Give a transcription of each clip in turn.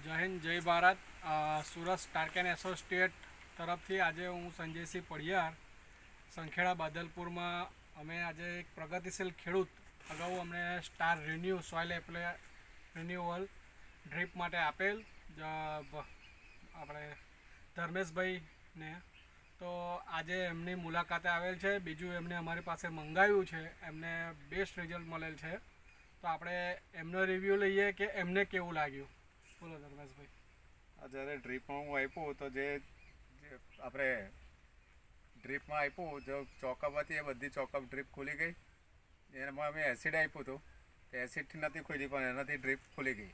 જય હિન્દ જય Bharat. Surat stark and associate તરફથી આજે હું સંજયસિંહ પડિયાર સંખેડા બાદલપુરમાં અમે આજે એક પ્રગતિશીલ ખેડૂત અગાઉ અમને star renew soil renewal drip માટે આપેલ આપણે ધર્મેશભાઈને, તો આજે એમની મુલાકાતે આવેલ છે। બીજું એમને અમારી પાસે મંગાવ્યું છે, એમને બેસ્ટ રિઝલ્ટ મળેલ છે, તો આપણે એમનો રિવ્યૂ લઈએ કે એમને કેવું લાગ્યું। બોલો ધર્મેશભાઈ। જ્યારે ડ્રીપમાં હું આપ્યું તો જે આપણે ડ્રીપમાં આપ્યું જો ચોકઅપ હતી એ બધી ચોકઅપ ડ્રીપ ખુલી ગઈ। એમાં અમે એસિડ આપ્યું હતું તો એસિડથી નથી ખુલી પણ એનાથી ડ્રીપ ખુલી ગઈ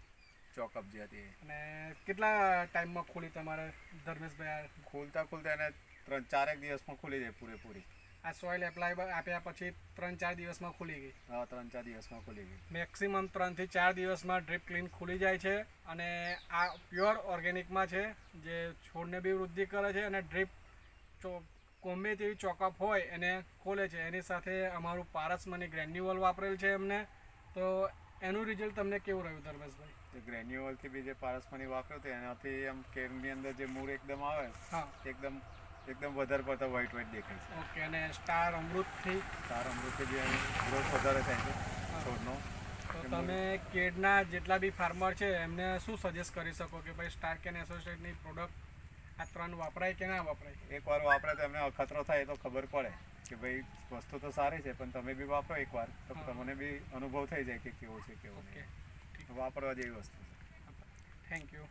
ચોકઅપ જે હતી। અને કેટલા ટાઈમમાં ખુલી તમારે ધર્મેશભાઈ? ખુલતા એને 3-4 દિવસમાં ખુલી જાય પૂરેપૂરી। આ સોઇલ એપ્લાય આપ્યા પછી 3-4 દિવસમાં ખુલી ગઈ? હા, 3-4 દિવસમાં ખુલી ગઈ। મેક્સિમમ 3 થી 4 દિવસમાં ડ્રીપ ક્લીન ખુલી જાય છે અને આ પ્યોર ઓર્ગેનિકમાં છે, જે છોડને બી વૃદ્ધિ કરે છે અને ડ્રીપ ગમે તેવી ચોકઅપ હોય એને ખોલે છે। એની સાથે અમારું પારસમની ગ્રેન્યુઅલ વાપરેલ છે એમને, તો એનું રિઝલ્ટ તમને કેવું રહ્યું ધર્મેશભાઈ? જે ગ્રેન્યુઅલથી બી જે પારસમની વાપર્યું હતું એનાથી આમ કેરની અંદર જે મૂળ એકદમ આવે, હા, એકદમ વધારે પડતા વ્હાઈટ દેખાય છે। ઓકે। અને સ્ટાર અમૃતથી જે ગ્રોથ વધારે થાય છે છોડનો। તો તમે કેડના જેટલા બી ફાર્મર છે એમને શું સજેસ્ટ કરી શકો કે ભાઈ સ્ટાર્ક એન્ડ એસોસિએટની પ્રોડક્ટ આ 3 વપરાય કે ના વપરાય? એકવાર વાપરે તો એમને અખતરો થાય તો ખબર પડે કે ભાઈ વસ્તુ તો સારી છે, પણ તમે બી વાપરો એકવાર તો તમને બી અનુભવ થઈ જાય કે કેવો છે કેવો નહીં। વાપરવા જેવી વસ્તુ છે। Thank you.